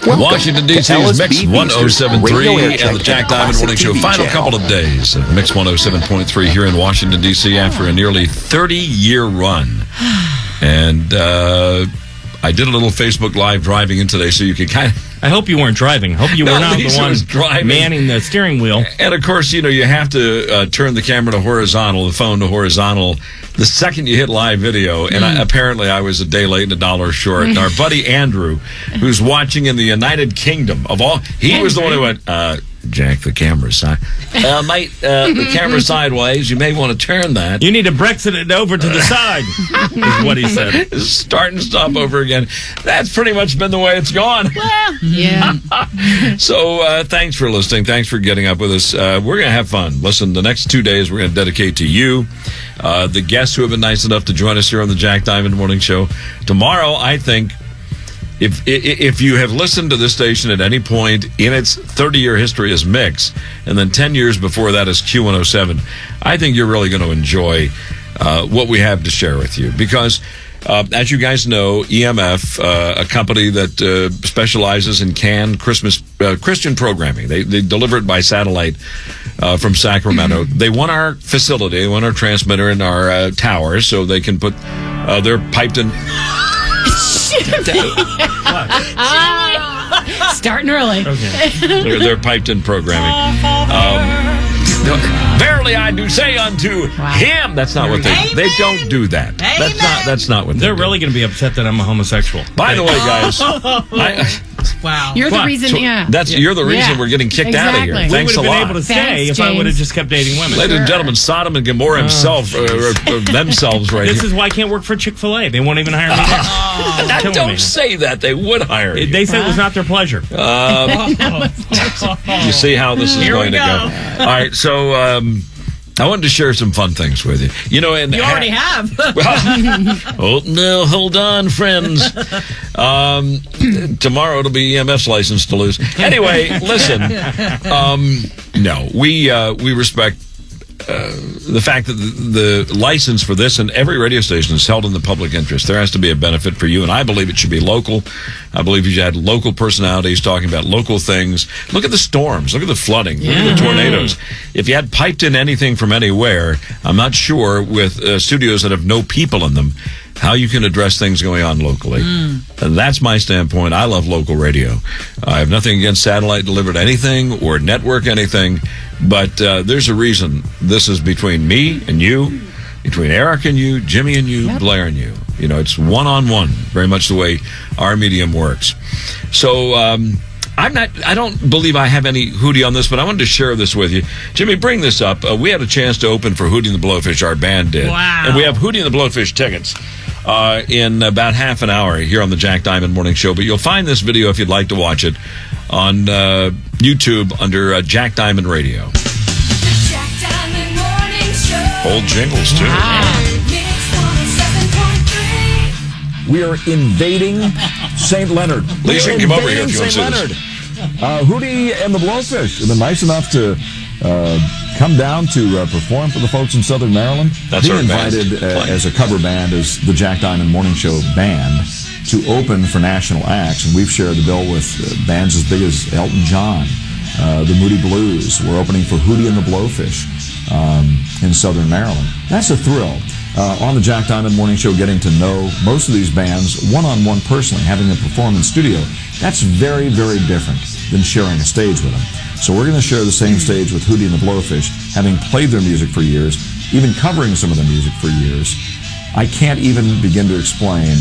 Washington, D.C.'s Mix 107.3 and the Jack Diamond Morning Show. Final couple of days of Mix 107.3 here in Washington, D.C. after a nearly 30-year run. And I did a little Facebook Live driving in today, so you could kind of... I hope you weren't driving. I hope you were not the one manning the steering wheel. And, of course, you have to turn the camera to horizontal, the phone to horizontal, the second you hit live video. And apparently I was a day late and $1 short. And our buddy Andrew, who's watching in the United Kingdom, he was the one who went... Jack, the camera side. Mate, the camera sideways. You may want to turn that. You need to Brexit it over to the side, is what he said. Start and stop over again. That's pretty much been the way it's gone. Well, yeah. So thanks for listening. Thanks for getting up with us. We're going to have fun. Listen, the next 2 days we're going to dedicate to you, the guests who have been nice enough to join us here on the Jack Diamond Morning Show. Tomorrow, I think, If you have listened to this station at any point in its 30-year history as Mix, and then 10 years before that as Q107, I think you're really going to enjoy what we have to share with you. Because, as you guys know, EMF, a company that specializes in canned Christian programming, they deliver it by satellite from Sacramento. They want our facility, they want our transmitter in our towers so they can put their piped in... Starting early. Okay. They're piped in programming. Verily I do say unto him. That's not what they don't do that. That's not what they're really going to be upset that I'm a homosexual. By the way, guys, wow. You're the reason, you're the reason we're getting kicked out of here. Thanks a lot. We would have been able to stay if I would have just kept dating women. Ladies and gentlemen, Sodom and Gomorrah himself, themselves right This here. is why I can't work for Chick-fil-A. They won't even hire me there. Don't say that. They would hire you. They said it was not their pleasure. You see how this is going to go. All right, so... I wanted to share some fun things with you. And you already have. Oh, no, hold on, friends. Tomorrow it'll be EMF's license to lose. Anyway, listen. No, we respect the fact that the license for this and every radio station is held in the public interest. There has to be a benefit for you, and I believe it should be local. I believe you should have local personalities talking about local things. Look at the storms. Look at the flooding. Look at the tornadoes. If you had piped in anything from anywhere, I'm not sure with studios that have no people in them, how you can address things going on locally. And that's my standpoint. I love local radio. I have nothing against satellite delivered anything or network anything, but there's a reason this is between me and you, between Eric and you, Jimmy and you, Blair and you. It's one-on-one, very much the way our medium works. So I don't believe I have any Hootie on this, but I wanted to share this with you. Jimmy, bring this up. We had a chance to open for Hootie and the Blowfish, our band did. Wow. And we have Hootie and the Blowfish tickets in about half an hour here on the Jack Diamond Morning Show. But you'll find this video, if you'd like to watch it, on YouTube under Jack Diamond Radio. Jack Diamond Morning Show. Old Jingles, too. Mix 107.3. We are invading St. Leonard. Lisa, you can come over here if you want to see Leonard. this. Hootie and the Blowfish have been nice enough to come down to perform for the folks in Southern Maryland. That's being our invited band. as a cover band as the Jack Diamond Morning Show band to open for national acts, and we've shared the bill with bands as big as Elton John, the Moody Blues. We're opening for Hootie and the Blowfish in Southern Maryland. That's a thrill. On the Jack Diamond Morning Show, getting to know most of these bands one-on-one personally, having them perform in studio, that's very, very different than sharing a stage with them. So we're going to share the same stage with Hootie and the Blowfish, having played their music for years, even covering some of their music for years. I can't even begin to explain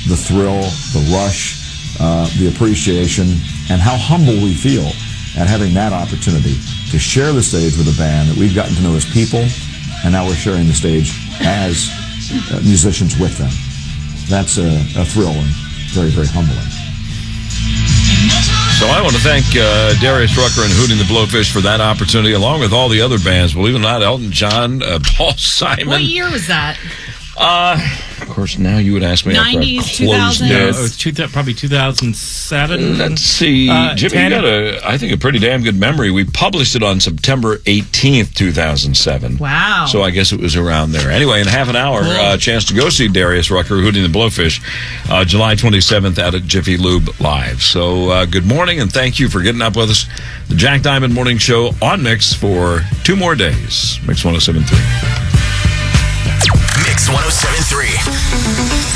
the thrill, the rush, the appreciation, and how humble we feel at having that opportunity to share the stage with a band that we've gotten to know as people, and now we're sharing the stage as musicians with them. That's a thrill and very, very humbling. So I want to thank Darius Rucker and Hootie and the Blowfish for that opportunity, along with all the other bands. Believe it or not, Elton John, Paul Simon. What year was that? Of course, now you would ask me 90s, after I closed 2000s. No, it. it was probably 2007. Let's see. Jimmy, you got I think, a pretty damn good memory. We published it on September 18th, 2007. Wow. So I guess it was around there. Anyway, in half an hour, chance to go see Darius Rucker, Hootie and the Blowfish, July 27th out at Jiffy Lube Live. So good morning, and thank you for getting up with us. The Jack Diamond Morning Show on Mix for 2 more days. Mix 107.3. Mix 107.3.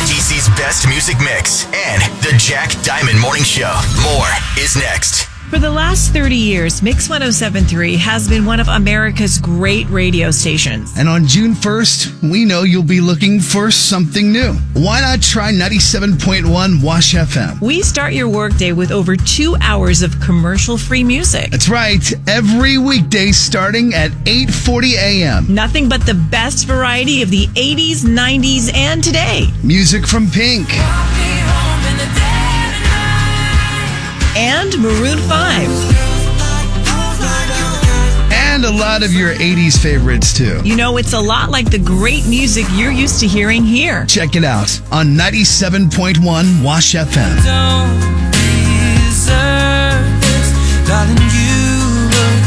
DC's best music mix and the Jack Diamond Morning Show. More is next. For the last 30 years, Mix 107.3 has been one of America's great radio stations. And on June 1st, we know you'll be looking for something new. Why not try 97.1 Wash FM? We start your workday with over 2 hours of commercial-free music. That's right. Every weekday starting at 8:40 a.m. Nothing but the best variety of the 80s, 90s, and today. Music from Pink. And Maroon 5. And a lot of your 80s favorites, too. You know, it's a lot like the great music you're used to hearing here. Check it out on 97.1 Wash FM. Don't deserve this, darling, you look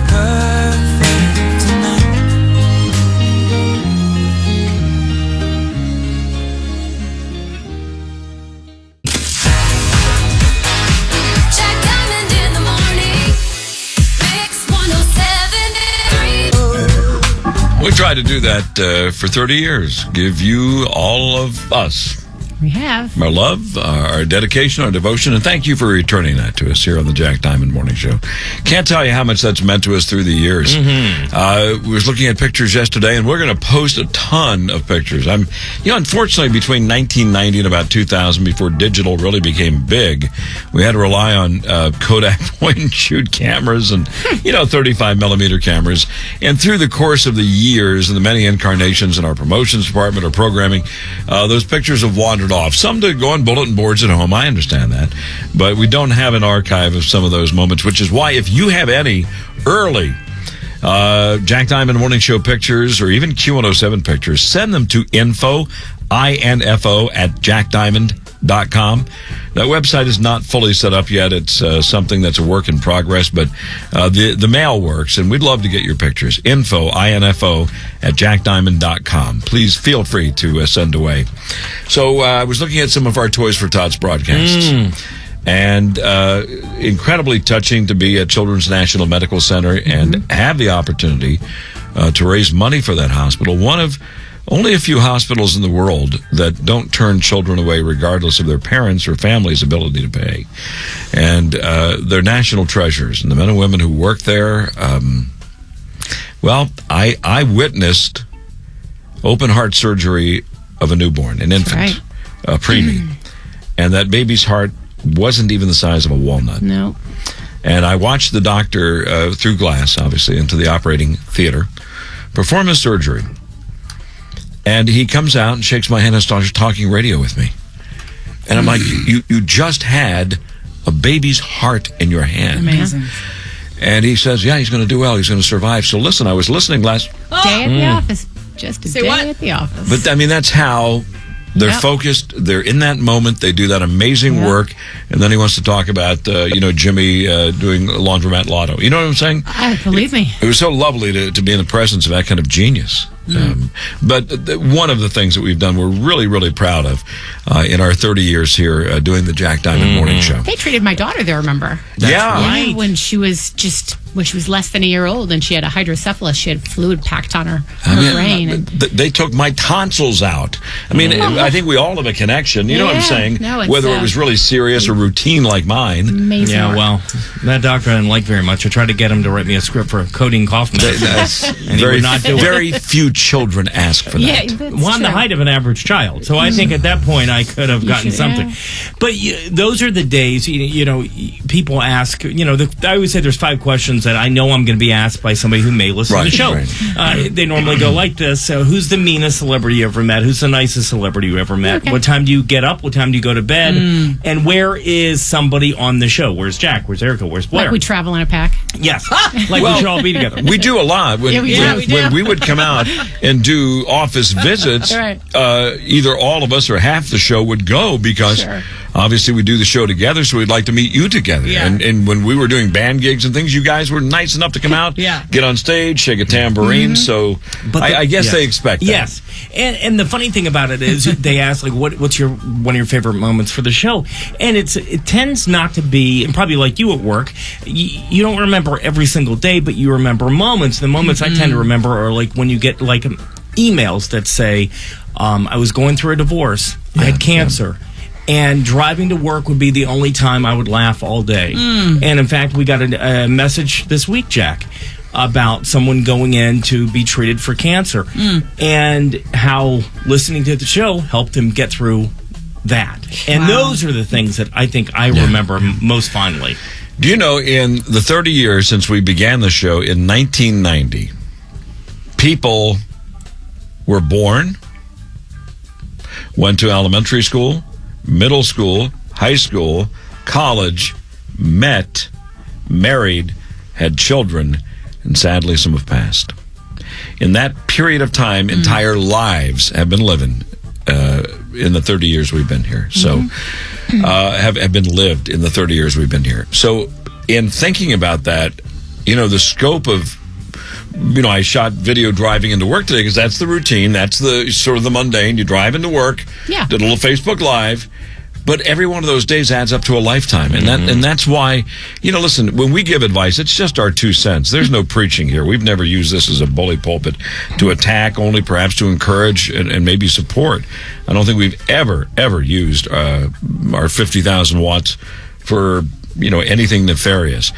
perfect tonight. Jack Diamond in the morning. Mix 107.3. We tried to do that for 30 years. Give you all of us. We have. Our love, our dedication, our devotion, and thank you for returning that to us here on the Jack Diamond Morning Show. Can't tell you how much that's meant to us through the years. We was looking at pictures yesterday, and we're going to post a ton of pictures. Unfortunately, between 1990 and about 2000, before digital really became big, we had to rely on Kodak point-and-shoot cameras and 35 millimeter cameras. And through the course of the years and the many incarnations in our promotions department or programming, those pictures have wandered off. Some to go on bulletin boards at home. I understand that. But we don't have an archive of some of those moments, which is why if you have any early Jack Diamond Morning Show pictures or even Q107 pictures, send them to info at jackdiamond.com. That website is not fully set up yet. It's something that's a work in progress, but the mail works, and we'd love to get your pictures. Info at jackdiamond.com. Please feel free to send away. So I was looking at some of our Toys for Tots broadcasts. And incredibly touching to be at Children's National Medical Center and have the opportunity to raise money for that hospital. One of only a few hospitals in the world that don't turn children away regardless of their parents' or family's ability to pay. And they're national treasures. And the men and women who work there, I witnessed open heart surgery of a newborn, an infant, a preemie. And that baby's heart wasn't even the size of a walnut. No. And I watched the doctor, through glass, obviously, into the operating theater, perform his surgery. And he comes out and shakes my hand and starts talking radio with me. And I'm like, you just had a baby's heart in your hand. Amazing. And he says, yeah, he's going to do well. He's going to survive. So listen, I was listening last... Day at the office. Just a day at the office. But, that's how... They're focused. They're in that moment. They do that amazing work. And then he wants to talk about, Jimmy doing laundromat lotto. You know what I'm saying? Believe me. It was so lovely to be in the presence of that kind of genius. But one of the things that we've done, we're really, really proud of in our 30 years here doing the Jack Diamond Morning Show. They treated my daughter there, remember? Right. When she was less than a year old and she had a hydrocephalus. She had fluid packed on her brain. And they took my tonsils out. I think we all have a connection. You know what I'm saying? No, whether it was really serious or routine like mine. Amazing. Yeah, well, that doctor I didn't like very much. I tried to get him to write me a script for codeine cough medicine. And he would not do it. Very few children ask for that. Yeah, that's Well, I'm the height of an average child, so I think at that point I could have gotten something. But those are the days, people ask, I always say there's 5 questions that I know I'm going to be asked by somebody who may listen to the show. Right. They normally go like this. Who's the meanest celebrity you ever met? Who's the nicest celebrity you ever met? Okay. What time do you get up? What time do you go to bed? And where is somebody on the show? Where's Jack? Where's Erica? Where's Blair? Like we travel in a pack. Yes. Like we should all be together. We do a lot. When, we do. when we would come out and do office visits, Right. Either all of us or half the show would go because obviously we do the show together, so we'd like to meet you together. Yeah. And when we were doing band gigs and things, you guys were nice enough to come out, get on stage, shake a tambourine. So I guess they expect that. Yes. And the funny thing about it is they ask, like, what's one of your favorite moments for the show? And it tends not to be, and probably like you at work, you don't remember every single day, but you remember moments. The moments I tend to remember are like when you get like emails that say, I was going through a divorce, I had cancer. And driving to work would be the only time I would laugh all day. And in fact, we got a message this week, Jack, about someone going in to be treated for cancer and how listening to the show helped him get through that. And those are the things that I think I remember most fondly. Do you know, in the 30 years since we began the show in 1990, people were born, went to elementary school, middle school, high school, college, met, married, had children, and sadly some have passed. In that period of time, entire lives have been living in the 30 years we've been here. So have been lived in the 30 years we've been here. So in thinking about that, the scope of, I shot video driving into work today because that's the routine. That's the sort of the mundane. You drive into work, did a little Facebook Live, but every one of those days adds up to a lifetime. And that's why, listen, when we give advice, it's just our 2 cents. There's no preaching here. We've never used this as a bully pulpit to attack, only perhaps to encourage and maybe support. I don't think we've ever used our 50,000 watts for, anything nefarious.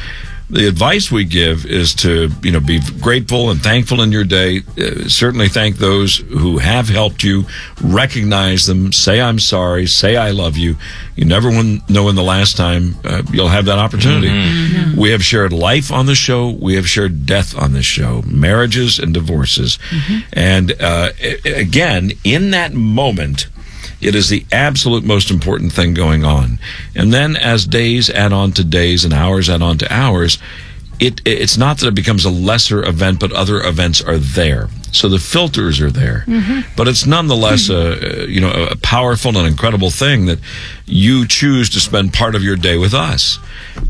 The advice we give is to, be grateful and thankful in your day. Certainly thank those who have helped you. Recognize them. Say, I'm sorry. Say, I love you. You never know when the last time you'll have that opportunity. We have shared life on the show. We have shared death on this show. Marriages and divorces. And again, in that moment, it is the absolute most important thing going on. And then as days add on to days and hours add on to hours, it's not that it becomes a lesser event, but other events are there. So the filters are there. But it's nonetheless a powerful and incredible thing that you choose to spend part of your day with us.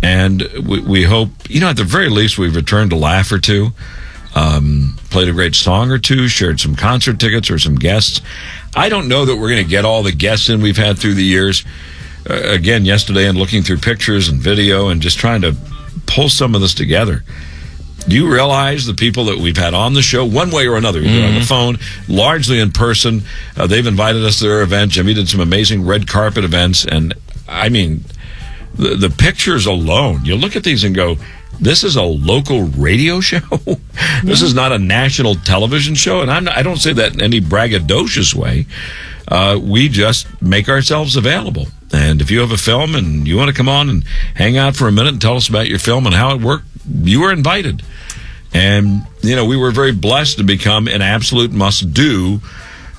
And we hope, at the very least, we've returned a laugh or two, played a great song or two, shared some concert tickets or some guests. I don't know that we're going to get all the guests in we've had through the years. Again, yesterday, and looking through pictures and video and just trying to pull some of this together. Do you realize the people that we've had on the show, one way or another, either on the phone, largely in person? They've invited us to their event. Jimmy did some amazing red carpet events. And, I mean, the pictures alone, you look at these and go, this is a local radio show. This is not a national television show. And I don't say that in any braggadocious way. We just make ourselves available. And if you have a film and you want to come on and hang out for a minute and tell us about your film and how it worked, you are invited. And, we were very blessed to become an absolute must-do.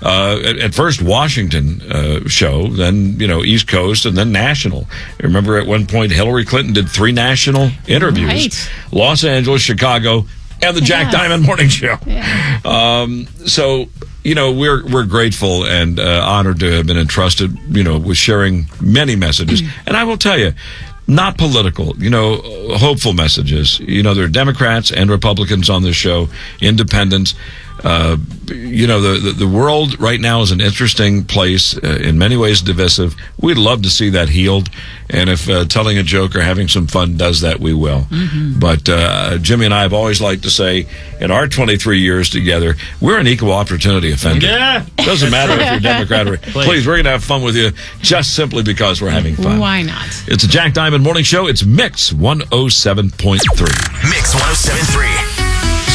At first Washington show, then East Coast, and then national. I remember at one point Hillary Clinton did 3 national interviews: Right. Los Angeles, Chicago, and the Jack Diamond Morning Show. So we're grateful and honored to have been entrusted, with sharing many messages. And I will tell you, not political, hopeful messages. There are Democrats and Republicans on this show, independents. The world right now is an interesting place, in many ways divisive. We'd love to see that healed. And if telling a joke or having some fun does that, we will. But Jimmy and I have always liked to say, in our 23 years together, we're an equal opportunity offender. Yeah. Doesn't matter if you're Democrat or... Please, we're going to have fun with you just simply because we're having fun. Why not? It's a Jack Diamond Morning Show. It's Mix 107.3. Mix 107.3.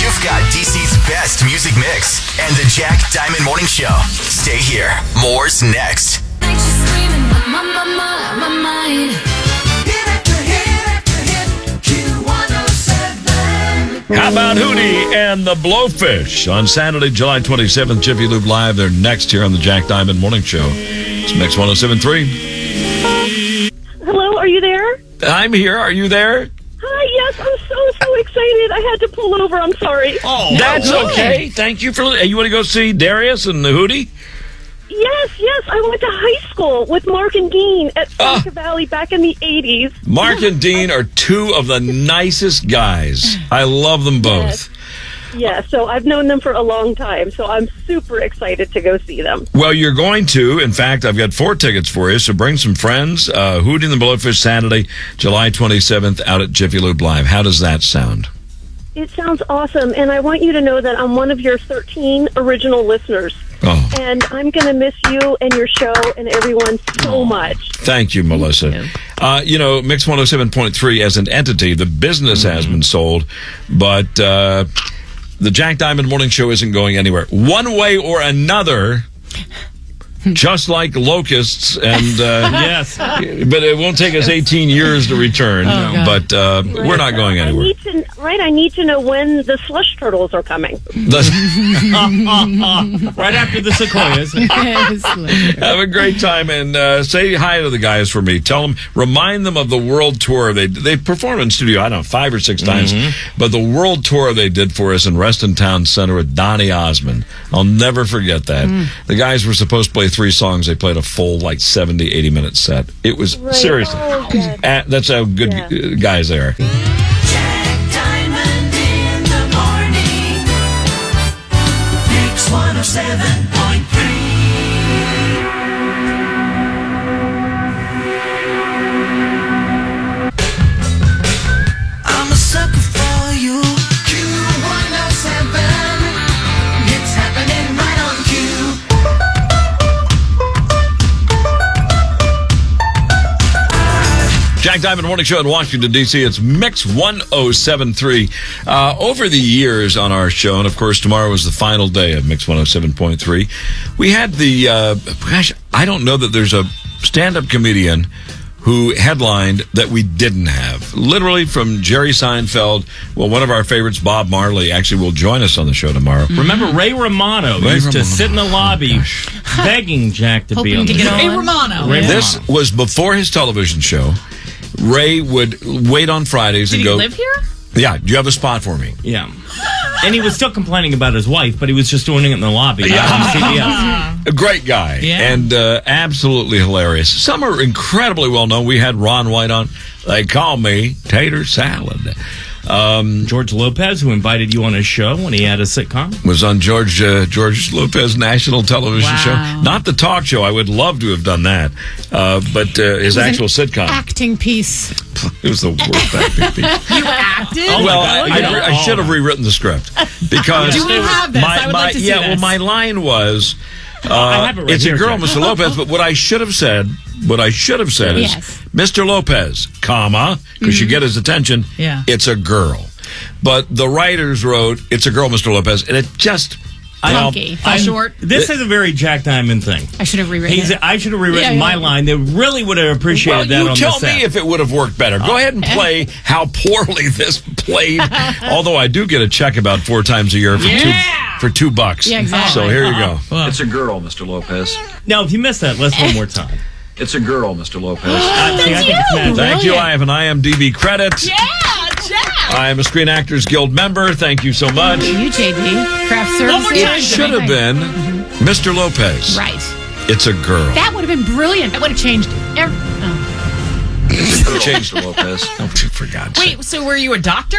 You've got DC's best music mix and the Jack Diamond Morning Show. Stay here. More's next. Makes you screaming, my mind. Hit it, How about Hootie and the Blowfish on Saturday, July 27th, Jiffy Lube Live. They're next here on the Jack Diamond Morning Show. It's Mix 107.3. Hello, are you there? I'm here. Are you there? Hi, yes, I'm so excited. I had to pull over. I'm sorry. Oh, that's okay. Thank you for. You want to go see Darius and the Hootie? Yes. I went to high school with Mark and Dean at Seneca Valley back in the 80s. Mark and Dean are two of the nicest guys. I love them both. Yeah, so I've known them for a long time, so I'm super excited to go see them. Well, you're going to. In fact, I've got 4 tickets for you, so bring some friends. Hootie and the Blowfish, Saturday, July 27th, out at Jiffy Lube Live. How does that sound? It sounds awesome, and I want you to know that I'm one of your 13 original listeners. Oh. And I'm going to miss you and your show and everyone so much. Thank you, Melissa. Mix 107.3 as an entity, the business has been sold, but the Jack Diamond Morning Show isn't going anywhere. One way or another, just like locusts, and yes, but it won't take us 18 years to return. But we're not going anywhere. I need to know when the slush turtles are coming. Right after the sequoias. Have a great time and say hi to the guys for me. Remind them of the world tour. They performed in studio, I don't know, 5 or 6 times, but the world tour they did for us in Reston Town Center with Donny Osmond. I'll never forget that. The guys were supposed to play 3 songs. They played a full 70, 80-minute set. It was seriously. That's how good guys they are. Jack Diamond in the morning. Mix 107.3. I'm a sucker for you. Q107. It's happening right on cue. Jack Diamond Morning Show in Washington, D.C. It's Mix 107.3. Over the years on our show, and of course tomorrow is the final day of Mix 107.3, we had the, I don't know that there's a stand-up comedian who headlined that we didn't have. Literally from Jerry Seinfeld. Well, one of our favorites, Bob Marley, actually will join us on the show tomorrow. Remember Ray Romano used to sit in the lobby begging Jack to be on the show. Ray Romano. This was before his television show. Ray would wait on Fridays and go. Did he live here? Yeah. Do you have a spot for me? Yeah. And he was still complaining about his wife, but he was just doing it in the lobby. A great guy. Yeah. And absolutely hilarious. Some are incredibly well known. We had Ron White on. They call me Tater Salad. George Lopez, who invited you on his show when he had a sitcom, was on George Lopez national television show. Not the talk show. I would love to have done that. But his actual sitcom. Acting piece. It was the worst acting piece. You acted? Well, I should have rewritten the script because Do we have this? I would like to see this. Well, my line was, I have it right "It's here, a girl, Jack. Mr. Lopez." But what I should have said is, "Mr. Lopez, comma," because you get his attention. Yeah. It's a girl. But the writers wrote, "It's a girl, Mr. Lopez," and it just. Funky. Short. This is a very Jack Diamond thing. I should have rewritten it. I should have rewritten my line. They really would have appreciated that on the set. You tell me if it would have worked better. Go ahead and play how poorly this played. Although I do get a check about 4 times a year for $2. Yeah, exactly. So here you go. It's a girl, Mr. Lopez. Now, if you missed that, let's one more time. It's a girl, Mr. Lopez. Thank you. I have an IMDb credit. Yeah, Jack. I am a Screen Actors Guild member. Thank you so much. You, JD. Craft services. It should have been Mr. Lopez. Right. It's a girl. That would have been brilliant. That would have changed Changed to Lopez. Oh, for God's sake. Wait, so were you a doctor?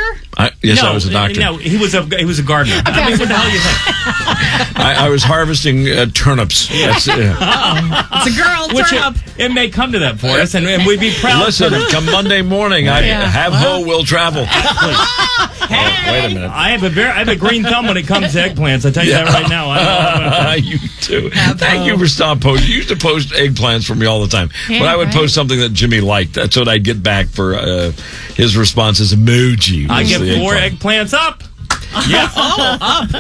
Yes, I was a doctor. No, he was a gardener. I mean, what the hell do you think? I was harvesting turnips. It's a girl. Which turnip. it may come to that for us, and we'd be proud. Listen, come Monday morning, ho will travel. Wait a minute. I have a green thumb when it comes to eggplants. I tell you that right now. You too. Thank you for stop posting. You used to post eggplants for me all the time. Yeah, but I would post something that Jimmy liked. That's what I'd get back for his response as emoji. I get 4 eggplants up. Yeah.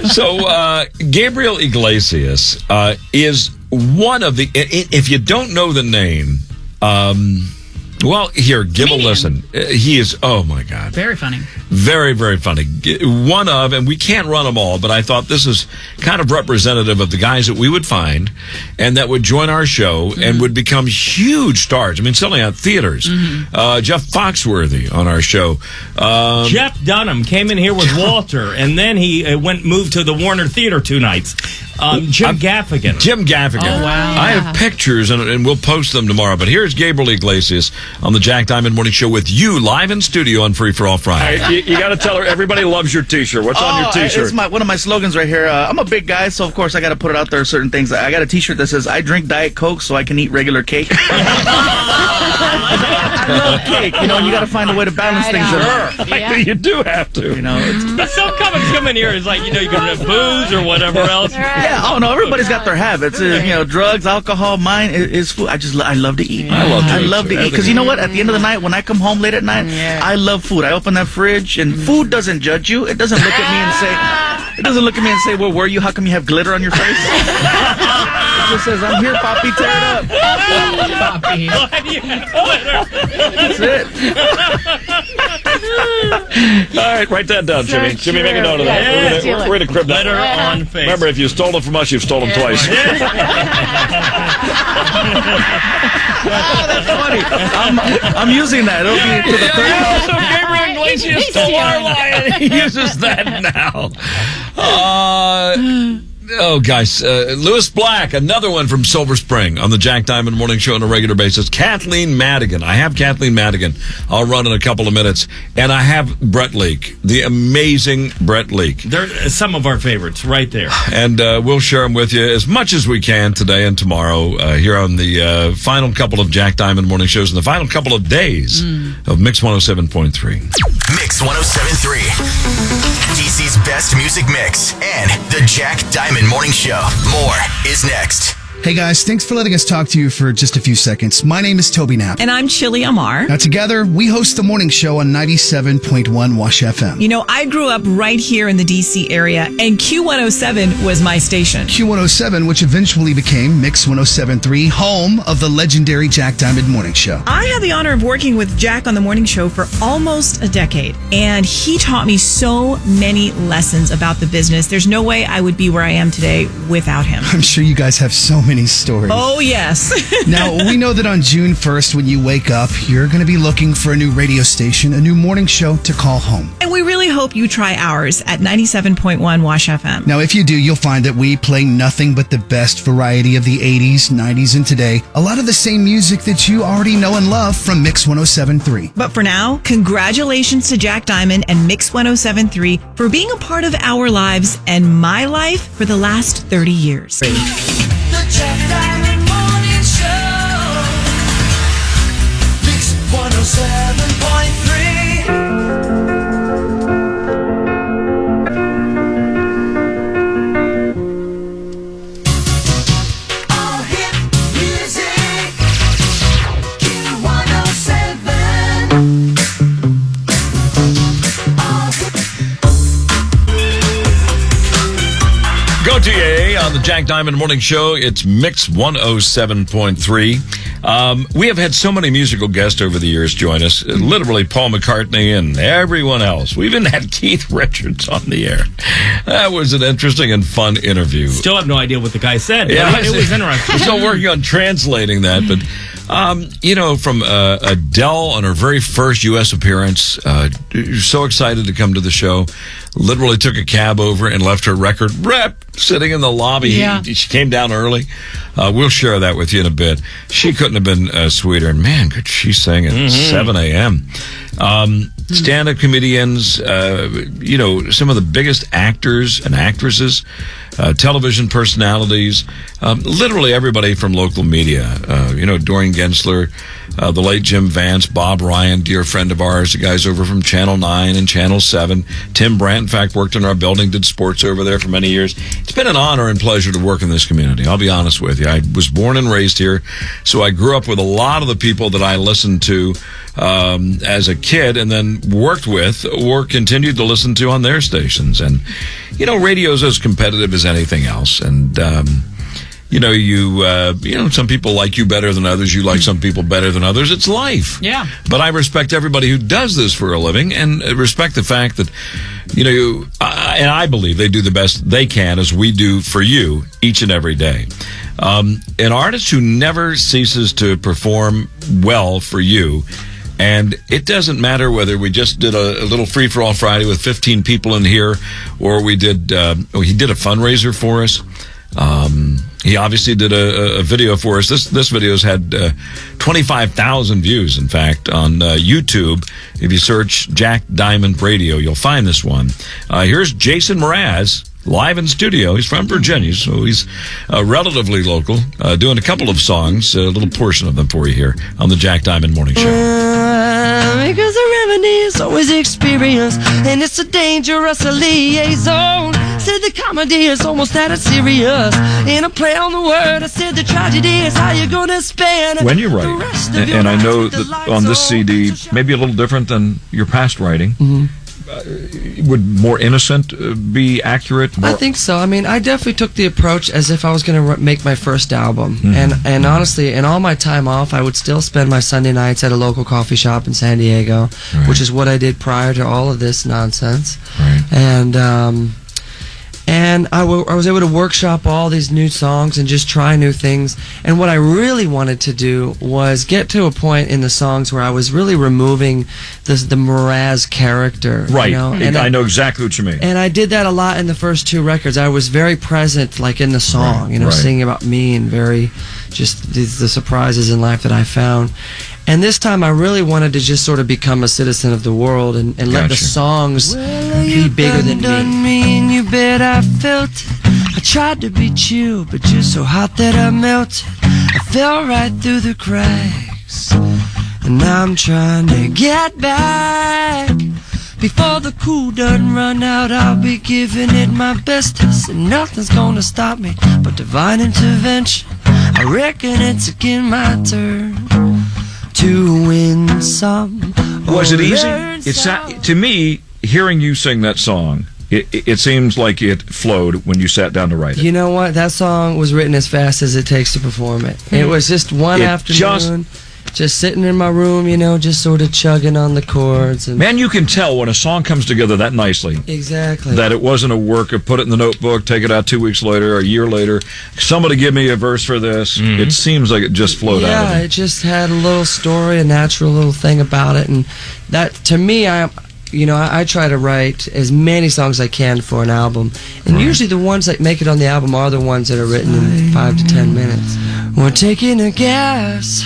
So Gabriel Iglesias is one of the. If you don't know the name, well, here, give a listen. He is. Oh my God. Very funny. Very, very funny. One of, and we can't run them all, but I thought this is kind of representative of the guys that we would find and that would join our show and would become huge stars. I mean, selling out theaters. Jeff Foxworthy on our show. Jeff Dunham came in here with Walter, and then he moved to the Warner Theater 2 nights. Jim Gaffigan. Jim Gaffigan. Oh, wow. I have pictures, and we'll post them tomorrow. But here's Gabriel Iglesias on the Jack Diamond Morning Show with you live in studio on Free for All Friday. Hey, you got to tell her everybody loves your T-shirt. What's on your T-shirt? It's one of my slogans right here. I'm a big guy, so of course I got to put it out there. Certain things. I got a T-shirt that says "I drink Diet Coke so I can eat regular cake." I love cake, and you got to find a way to balance things. Yeah. You do have to. But some comics come in here is like, you can have booze or whatever else. Yeah. Oh no, everybody's got their habits. Drugs, alcohol. Mine is food. I love to eat. I love to eat because you know what? At the end of the night, when I come home late at night, I love food. I open that fridge, and food doesn't judge you. It doesn't look at me and say, "Where were you? How come you have glitter on your face?" It just says, "I'm here, Poppy. Tear it up." Poppy. That's it. All right, write that down, Jimmy. Jimmy, make a note of that. Yeah, We're going to crib that. Glitter on face. Remember, if you stole it from us, you've stolen twice. That's funny. I'm using that. It'll be to the third. So Gabriel Iglesias stole our line. He uses that now. Guys, Lewis Black, another one from Silver Spring on the Jack Diamond Morning Show on a regular basis. Kathleen Madigan. I have Kathleen Madigan. I'll run in a couple of minutes. And I have Brett Leake, the amazing Brett Leake. They're some of our favorites right there. And we'll share them with you as much as we can today and tomorrow here on the final couple of Jack Diamond Morning Shows and the final couple of days of Mix 107.3. Mix 107.3. DC's best music mix and the Jack Diamond Morning Show. More is next. Hey guys, thanks for letting us talk to you for just a few seconds. My name is Toby Knapp. And I'm Chili Amar. Now together, we host the morning show on 97.1 Wash FM. I grew up right here in the DC area, and Q107 was my station. Q107, which eventually became Mix 107.3, home of the legendary Jack Diamond Morning Show. I had the honor of working with Jack on the morning show for almost a decade, and he taught me so many lessons about the business. There's no way I would be where I am today without him. I'm sure you guys have so many stories. Oh, yes. Now, we know that on June 1st, when you wake up, you're going to be looking for a new radio station, a new morning show to call home. And we really hope you try ours at 97.1 Wash FM. Now, if you do, you'll find that we play nothing but the best variety of the 80s, 90s, and today. A lot of the same music that you already know and love from Mix 107.3. But for now, congratulations to Jack Diamond and Mix 107.3 for being a part of our lives and my life for the last 30 years. The Jack Diamond Morning Show. Mix 107.3. All hit music. Q107. Go TA on the Jack Diamond Morning Show. It's Mix 107.3. We have had so many musical guests over the years join us. Literally Paul McCartney and everyone else. We even had Keith Richards on the air. That was an interesting and fun interview. Still have no idea what the guy said. Yeah, But it was interesting. We're still working on translating that, but from Adele on her very first U.S. appearance, so excited to come to the show. Literally took a cab over and left her record rep sitting in the lobby. Yeah. She came down early. We'll share that with you in a bit. She couldn't have been sweeter. And man, could she sing at 7 a.m. Stand-up comedians, some of the biggest actors and actresses, television personalities, literally everybody from local media. Doreen Gensler, the late Jim Vance, Bob Ryan, dear friend of ours, the guys over from Channel 9 and Channel 7. Tim Brandt, in fact, worked in our building, did sports over there for many years. It's been an honor and pleasure to work in this community. I'll be honest with you. I was born and raised here, so I grew up with a lot of the people that I listened to as a kid and then worked with or continued to listen to on their stations. And, radio's as competitive as anything else. And, some people like you better than others. You like some people better than others. It's life. Yeah. But I respect everybody who does this for a living, and respect the fact that, and I believe they do the best they can, as we do for you each and every day. An artist who never ceases to perform well for you. And it doesn't matter whether we just did a little free-for-all Friday with 15 people in here, or he did a fundraiser for us. He obviously did a video for us. This video's had 25,000 views, in fact, on YouTube. If you search Jack Diamond Radio, you'll find this one. Here's Jason Mraz, live in studio. He's from Virginia, so he's relatively local, doing a couple of songs, a little portion of them for you here on the Jack Diamond Morning Show. Because the remedy is always experience, and it's a dangerous liaison. Said the comedy is almost that serious. In a play on the word, I said the tragedy is how you're gonna spend when you write, and I know that on this CD, maybe a little different than your past writing. Would more innocent be accurate? I think so. I mean, I definitely took the approach as if I was going to make my first album. And honestly, in all my time off, I would still spend my Sunday nights at a local coffee shop in San Diego, which is what I did prior to all of this nonsense. And I was able to workshop all these new songs and just try new things. And what I really wanted to do was get to a point in the songs where I was really removing the Mraz character. Right. And I know exactly what you mean. And I did that a lot in the first two records. I was very present, like in the song, singing about me and very just the surprises in life that I found. And this time I really wanted to just sort of become a citizen of the world and let the songs be bigger than me. And you bet I felt it. I tried to beat you, but you're so hot that I melted. I fell right through the cracks, and now I'm trying to get back. Before the cool done run out, I'll be giving it my bestest, and nothing's gonna stop me but divine intervention. I reckon it's again my turn to win some. Was it easy? To me, hearing you sing that song, it seems like it flowed when you sat down to write it. You know what? That song was written as fast as it takes to perform it. It was just one afternoon, just sitting in my room, just sort of chugging on the chords. And man, you can tell when a song comes together that nicely. Exactly. That it wasn't a work of put it in the notebook, take it out 2 weeks later, or a year later. Somebody give me a verse for this. It seems like it just flowed out of it. Yeah, it just had a little story, a natural little thing about it. And that, to me, I try to write as many songs as I can for an album. And usually the ones that make it on the album are the ones that are written in 5 to 10 minutes. We're taking a guess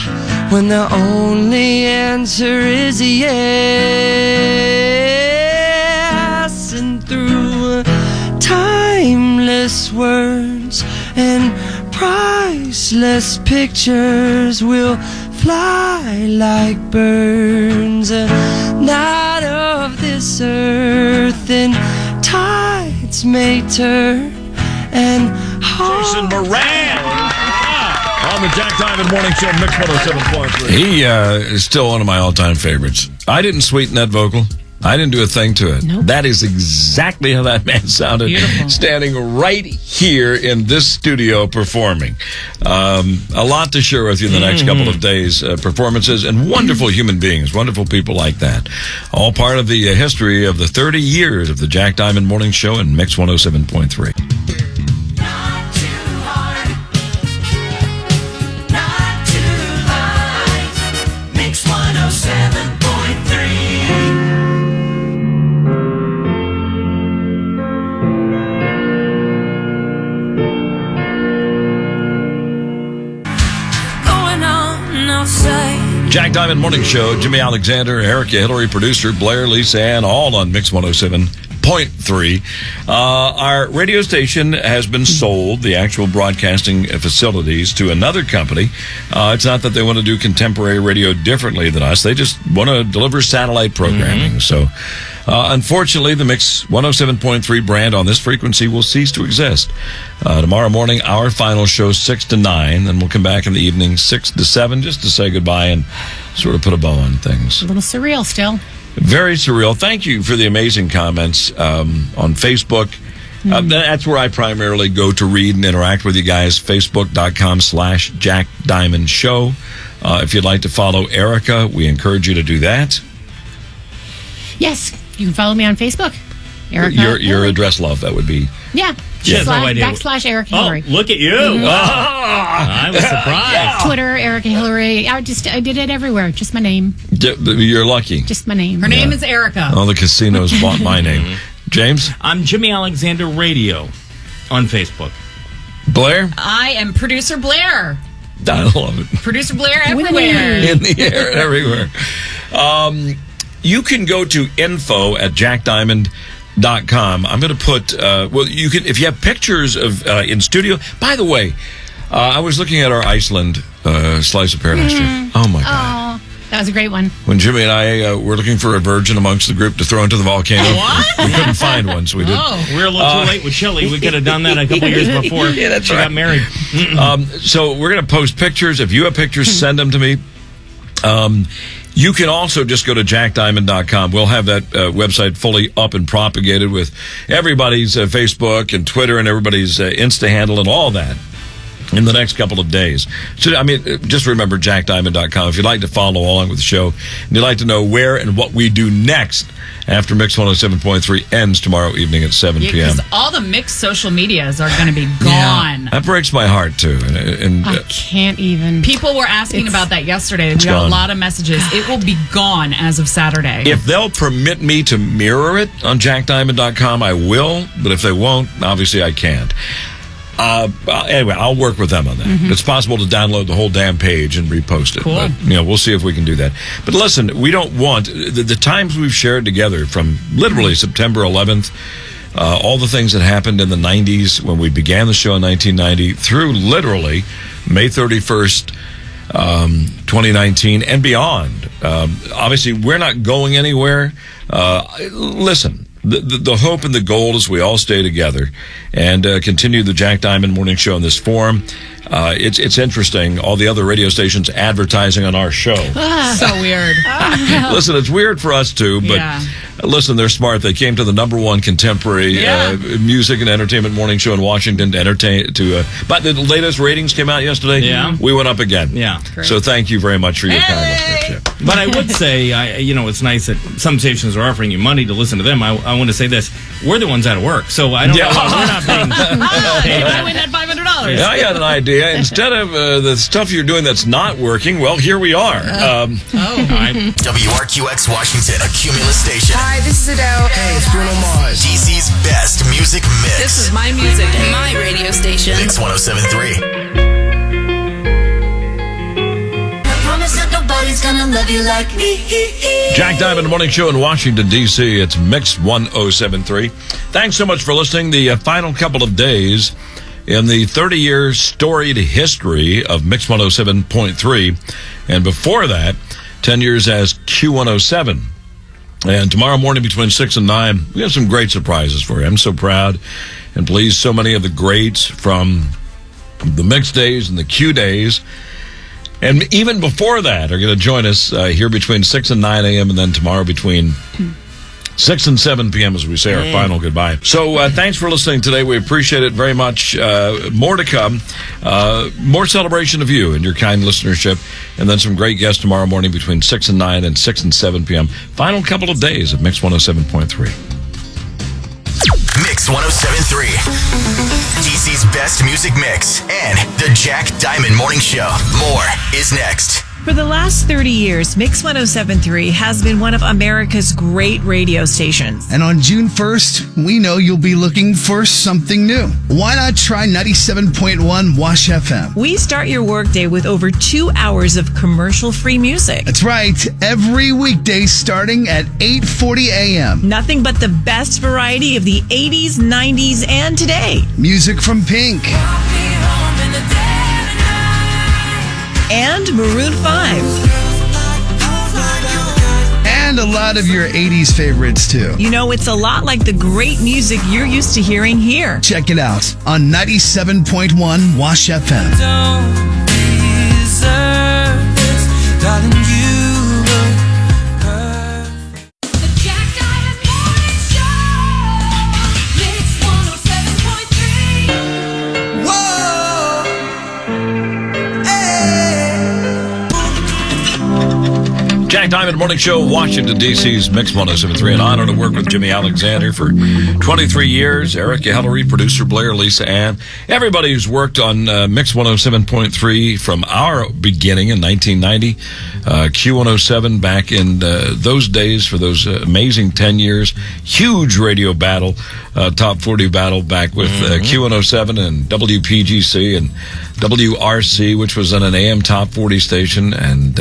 when the only answer is yes. And through timeless words and priceless pictures, we'll fly like birds, not of this earth, and tides may turn and Jason Mraz on the Jack Diamond Morning Show, Mix 107.3. He is still one of my all-time favorites. I didn't sweeten that vocal. I didn't do a thing to it. Nope. That is exactly how that man sounded. Beautiful. Standing right here in this studio performing. A lot to share with you in the next couple of days. Performances and wonderful human beings, wonderful people like that. All part of the history of the 30 years of the Jack Diamond Morning Show and Mix 107.3. Mix 107.3. Jack Diamond Morning Show, Jimmy Alexander, Erica Hillary, producer Blair, Lisa Ann, all on Mix 107.3. Our radio station has been sold, the actual broadcasting facilities, to another company. It's not that they want to do contemporary radio differently than us. They just want to deliver satellite programming. So, unfortunately, the Mix 107.3 brand on this frequency will cease to exist. Tomorrow morning, our final show 6 to 9, then we'll come back in the evening 6 to 7 just to say goodbye and sort of put a bow on things. A little surreal still. Very surreal. Thank you for the amazing comments on Facebook That's where I primarily go to read and interact with you guys. Facebook.com/Jack Diamond Show. If you'd like to follow Erica, we encourage you to do that. Yes, you can follow me on Facebook. Erica. Your address, love, that would be. Yeah. She has no idea. / Erica Hillary. Oh, look at you. I was surprised. Twitter, Erica Hillary. I did it everywhere. Just my name. You're lucky. Just my name. Her name is Erica. All the casinos bought my name. James? I'm Jimmy Alexander Radio on Facebook. Blair? I am Producer Blair. I love it. Producer Blair everywhere. In the air, everywhere. You can go to info@jackdiamond.com. I'm going to put, you can, if you have pictures of in studio. By the way, I was looking at our Iceland Slice of Paradise trip. Oh, my God. Oh, that was a great one. When Jimmy and I were looking for a virgin amongst the group to throw into the volcano, we couldn't find one, so we did. We were a little too late with Shelley. We could have done that a couple years before she got married. So we're going to post pictures. If you have pictures, send them to me. You can also just go to jackdiamond.com. We'll have that website fully up and propagated with everybody's Facebook and Twitter and everybody's Insta handle and all that in the next couple of days. So, I mean, just remember jackdiamond.com. If you'd like to follow along with the show and you'd like to know where and what we do next after Mix 107.3 ends tomorrow evening at 7 p.m. Because all the mixed social medias are going to be gone. That breaks my heart, too. And I can't even. People were asking about that yesterday. We got gone. a lot of messages. It will be gone as of Saturday. if they'll permit me to mirror it on jackdiamond.com, I will. But if they won't, obviously I can't. Anyway, I'll work with them on that. It's possible to download the whole damn page and repost it. Cool. But, we'll see if we can do that. But listen, we don't want the times we've shared together from literally September 11th, all the things that happened in the 90s when we began the show in 1990 through literally May 31st, 2019 and beyond. Obviously, we're not going anywhere. Listen. The hope and the goal is we all stay together and continue the Jack Diamond Morning Show in this form. It's interesting, all the other radio stations advertising on our show. So weird. Listen, it's weird for us too, but listen, they're smart. They came to the #1 contemporary music and entertainment morning show in Washington to entertain. But the latest ratings came out yesterday. Yeah. We went up again. Yeah. So thank you very much for your kind listenership. But I would say, it's nice that some stations are offering you money to listen to them. I want to say this. We're the ones out of work, so I don't know why we're not being paid. I win that $500. I got an idea. Instead of the stuff you're doing that's not working, well, here we are. WRQX Washington, a Cumulus station. Hi, this is Adele. Hey, it's Bruno Mars. DC's best music mix. This is my music, my radio station. Mix 107.3. Nobody's gonna love you like me. Jack Diamond Morning Show in Washington, D.C. It's Mix 107.3. Thanks so much for listening. The final couple of days in the 30-year storied history of Mix 107.3. And before that, 10 years as Q107. And tomorrow morning between 6 and 9, we have some great surprises for you. I'm so proud and pleased. So many of the greats from the Mix days and the Q days. And even before that are going to join us here between 6 and 9 a.m. and then tomorrow between 6 and 7 p.m. as we say our final goodbye. So thanks for listening today. We appreciate it very much. More to come. More celebration of you and your kind listenership. And then some great guests tomorrow morning between 6 and 9 and 6 and 7 p.m. Final couple of days of Mix 107.3. Mix 107.3. DC's best music mix and the Jack Diamond Morning Show. More is next. For the last 30 years, Mix 107.3 has been one of America's great radio stations. And on June 1st, we know you'll be looking for something new. Why not try 97.1 Wash FM? We start your workday with over 2 hours of commercial-free music. That's right. Every weekday starting at 8:40 a.m. Nothing but the best variety of the 80s, 90s, and today. Music from Pink. And Maroon 5. And a lot of your 80s favorites, too. You know, it's a lot like the great music you're used to hearing here. Check it out on 97.1 Wash FM. Don't deserve this, darling, you were perfect. The Jack Diamond Morning Show. Mix 107.3. Diamond Morning Show, Washington, D.C.'s Mix 107.3, and honored to work with Jimmy Alexander for 23 years. Eric Hillary, producer Blair, Lisa Ann, everybody who's worked on Mix 107.3 from our beginning in 1990, Q107 back in those days for those amazing 10 years. Huge radio battle, top 40 battle back with Q107 and WPGC and WRC, which was on an AM top 40 station, and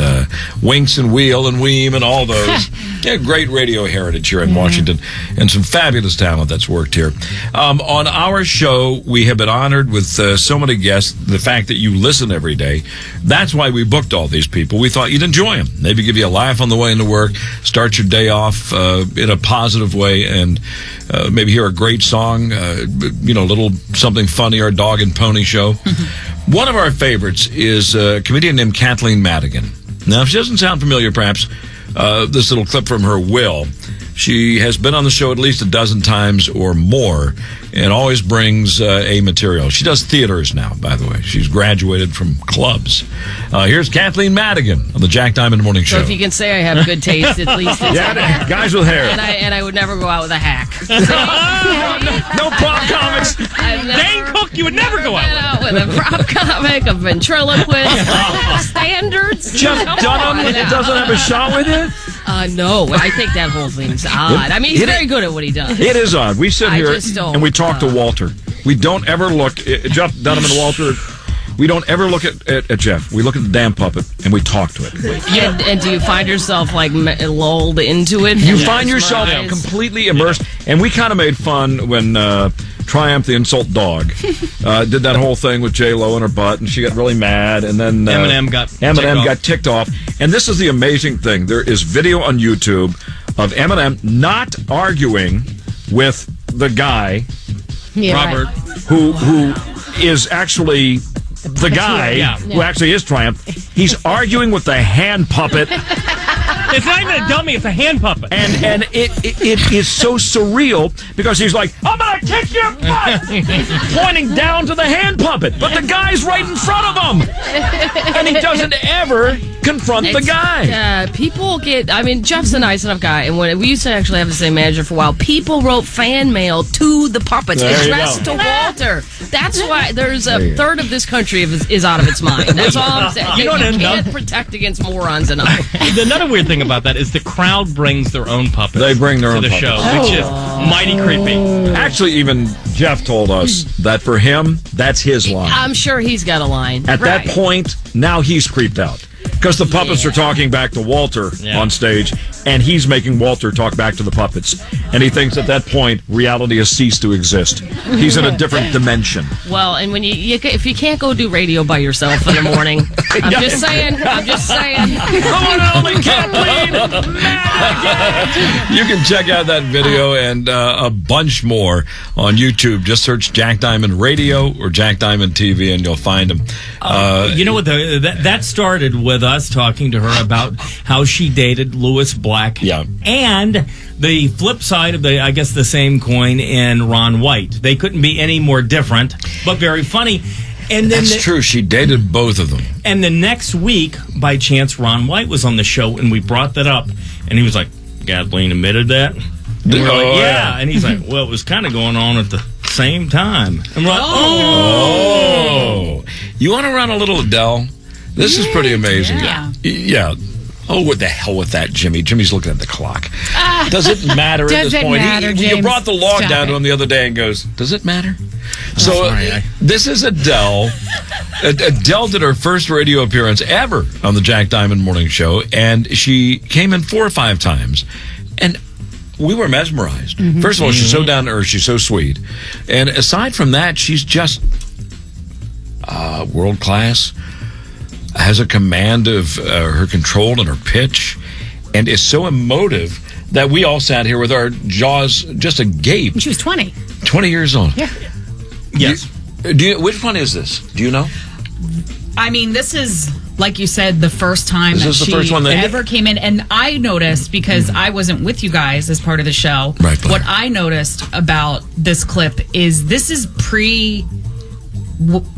Winks and Wheel and Weem and all those. Yeah, great radio heritage here in Washington, and some fabulous talent that's worked here. On our show, we have been honored with so many guests. The fact that you listen every day, that's why we booked all these people. We thought you'd enjoy them. Maybe give you a laugh on the way into work, start your day off in a positive way, and maybe hear a great song, a little something funny, or dog and pony show. One of our favorites is a comedian named Kathleen Madigan. Now, if she doesn't sound familiar, perhaps this little clip from her will. She has been on the show at least a dozen times or more, and always brings a material. She does theaters now, by the way. She's graduated from clubs. Here's Kathleen Madigan on the Jack Diamond Morning Show. So if you can say I have good taste, at least it's yeah, guys with hair. And I would never go out with a hack. No prop comics. Dane Cook, you would never go out with a prop comic, a ventriloquist, standards. Jeff Dunham doesn't have a shot with it? No, I think that whole thing's odd. I mean, he's very good at what he does. It is odd. We sit here and we talk to Walter. We don't ever look at Jeff Dunham and Walter. We don't ever look at Jeff. We look at the damn puppet and we talk to it. And do you find yourself like lulled into it? You find yourself completely immersed. And we kind of made fun when Triumph the Insult Dog did that whole thing with J-Lo in her butt, and she got really mad, and then Eminem got ticked off. And this is the amazing thing. There is video on YouTube of Eminem not arguing with the guy, Robert, who is actually the guy who actually is Triumph. He's arguing with the hand puppet. It's not even a dummy, it's a hand puppet. And it is so surreal because he's like, I'm going to kick your butt! Pointing down to the hand puppet. But the guy's right in front of him. And he doesn't ever confront the guy. People Jeff's a nice enough guy. And when we used to actually have the same manager for a while, people wrote fan mail to the puppets addressed to Walter. That's why there's a third of this country is out of its mind. That's all I'm saying. You can't protect against morons enough. Another weird thing about that is the crowd brings their own puppets. They bring their own to the show, which is mighty creepy. Actually, even Jeff told us that for him, that's his line. I'm sure he's got a line. At that point, now he's creeped out. Because the puppets are talking back to Walter on stage, and he's making Walter talk back to the puppets. And he thinks at that point, reality has ceased to exist. He's in a different dimension. Well, and when if you can't go do radio by yourself in the morning, I'm just saying. Only Kathleen Madigan. You can check out that video and a bunch more on YouTube. Just search Jack Diamond Radio or Jack Diamond TV, and you'll find them. You know what? That started with us talking to her about how she dated Louis Black. Yeah. And the flip side of the same coin in Ron White. They couldn't be any more different, but very funny. And then That's true. She dated both of them. And the next week, by chance, Ron White was on the show, and we brought that up. And he was like, Kathleen admitted that? And we're like, yeah. And he's like, well, it was kind of going on at the same time. And we're like, oh. You want to run a little Adele? This is pretty amazing. Yeah. Oh, what the hell with that, Jimmy? Jimmy's looking at the clock. Does it matter at this point? You brought the log down to him the other day and goes, does it matter? So this is Adele. Adele did her first radio appearance ever on the Jack Diamond Morning Show, and she came in 4 or 5 times. And we were mesmerized. First of all, she's so down to earth. She's so sweet. And aside from that, she's just world class. Has a command of her control and her pitch, and is so emotive that we all sat here with our jaws just agape. She was 20. 20 years old. Yeah. Yes. Which one is this? Do you know? I mean, this is, like you said, the first time that she ever came in. And I noticed, because I wasn't with you guys as part of the show, what I noticed about this clip is this is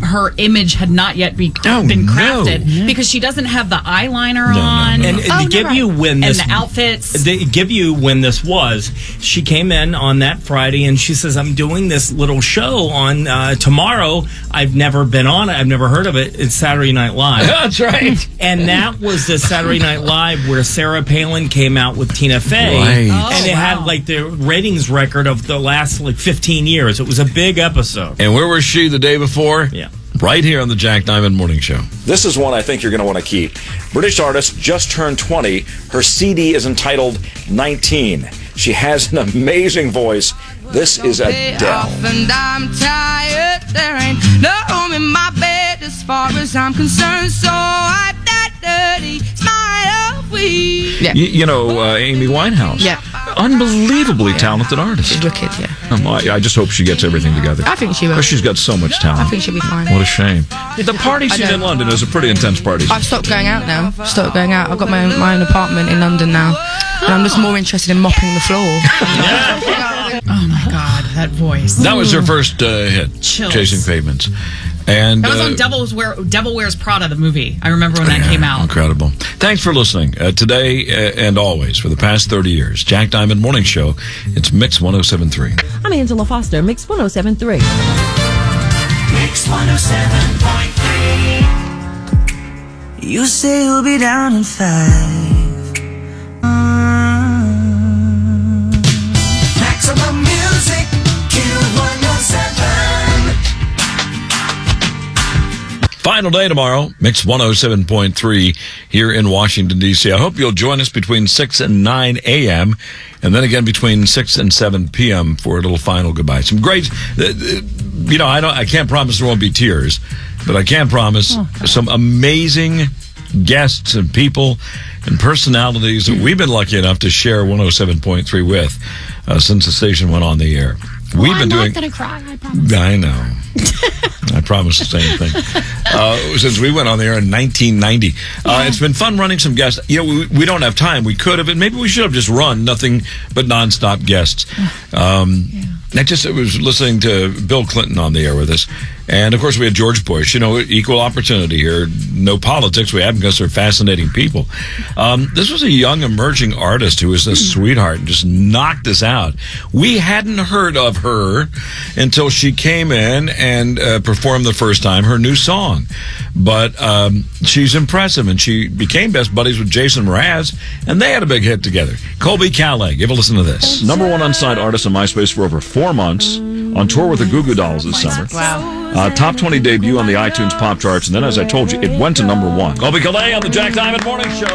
her image had not yet been crafted because she doesn't have the eyeliner on. And they give you when and this the outfits. They give you when this was. She came in on that Friday and she says, "I'm doing this little show on tomorrow. I've never been on it. I've never heard of it. It's Saturday Night Live." That's right. And that was the Saturday Night Live where Sarah Palin came out with Tina Fey, and it had like the ratings record of the last 15 years. It was a big episode. And where was she the day before? Yeah. Right here on the Jack Diamond Morning Show. This is one I think you're going to want to keep. British artist just turned 20. Her CD is entitled 19. She has an amazing voice. This is Adele. And I'm tired. There ain't no room in my bed as far as I'm concerned. So wipe that dirty smile away. Yeah. You know, Amy Winehouse. Yeah. Unbelievably talented artist. She's wicked, yeah. I just hope she gets everything together. I think she will. Because she's got so much talent. I think she'll be fine. What a shame. The party she's in London is a pretty intense party. I've stopped going out now. Stopped going out. I've got my own apartment in London now. And I'm just more interested in mopping the floor. Oh my God, that voice. That was her first hit, Chills. Chasing Pavements. And that was on Devil Wears Prada, the movie. I remember when that came out. Incredible. Thanks for listening today and always for the past 30 years. Jack Diamond Morning Show. It's Mix 107.3. I'm Angela Foster, Mix 107.3. Mix 107.3. You say you'll be down in 5. Maximum music, Q107. Final day tomorrow, Mix 107.3 here in Washington, D.C. I hope you'll join us between 6 and 9 a.m. and then again between 6 and 7 p.m. for a little final goodbye. Some great, I can't promise there won't be tears, but I can promise some amazing guests and people and personalities that we've been lucky enough to share 107.3 with since the station went on the air. We've been doing. I'm not going to cry, I promise. I know. I promise the same thing. Since we went on the air in 1990. It's been fun running some guests. We don't have time. We could have, and maybe we should have just run nothing but nonstop guests. I was listening to Bill Clinton on the air with us. And, of course, we had George Bush. Equal opportunity here. No politics. We have because they're fascinating people. This was a young emerging artist who was a sweetheart and just knocked us out. We hadn't heard of her until she came in and performed the first time her new song. But she's impressive, and she became best buddies with Jason Mraz, and they had a big hit together. Colbie Caillat. Give a listen to this. #1 unsigned artist on MySpace for over 4 months. On tour with the Goo Goo Dolls this summer. Wow. Top 20 debut on the iTunes pop charts, and then, as I told you, it went to #1. Colbie Caillat on the Jack Diamond Morning Show.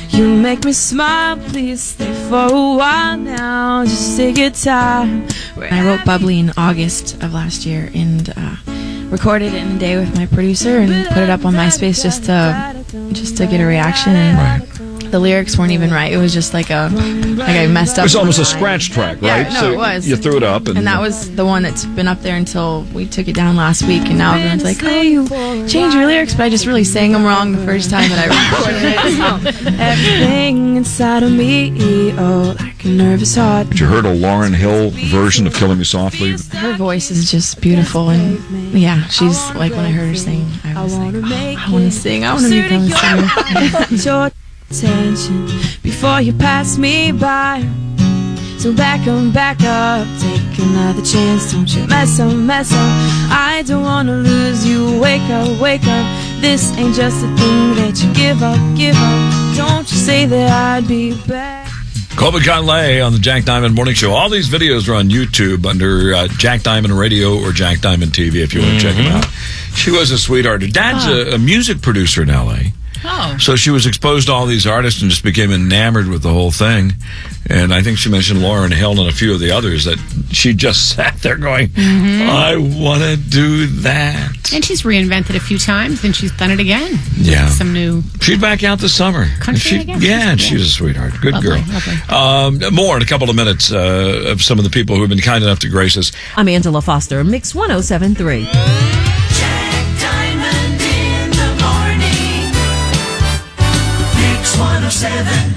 You make me smile, please stay for a while now. Just take your time. I wrote Bubbly in August of last year and recorded it in a day with my producer and put it up on MySpace just to get a reaction. And the lyrics weren't even right. It was just like I messed up. It was almost a scratch track, right? Yeah, no, it was. You threw it up. And that was the one that's been up there until we took it down last week. And now everyone's like, oh, you changed your lyrics. But I just really sang them wrong the first time that I recorded it. So. Everything inside of me, like a nervous heart. But you heard a Lauryn Hill version of Killing Me Softly? Her voice is just beautiful. And yeah, she's like, when I heard her sing, I was like, I want to sing. I want to become a singer. Attention before you pass me by. So back up, take another chance. Don't you mess up. I don't wanna lose you. Wake up. This ain't just a thing that you give up. Don't you say that I'd be back. Colbie Caillat on the Jack Diamond Morning Show. All these videos are on YouTube under Jack Diamond Radio or Jack Diamond TV if you want to check them out. She was a sweetheart. Her dad's a music producer in L.A. Oh. So she was exposed to all these artists and just became enamored with the whole thing. And I think she mentioned Lauryn Hill and a few of the others that she just sat there going, I want to do that. And she's reinvented a few times, and she's done it again. Yeah. Some new... She's back out this summer. Country, I guess. Yeah, and she's a sweetheart. Good Lovely. girl. More in a couple of minutes of some of the people who have been kind enough to grace us. I'm Angela Foster, Mix 107.3. Jack Diamond in the morning. Mix 107.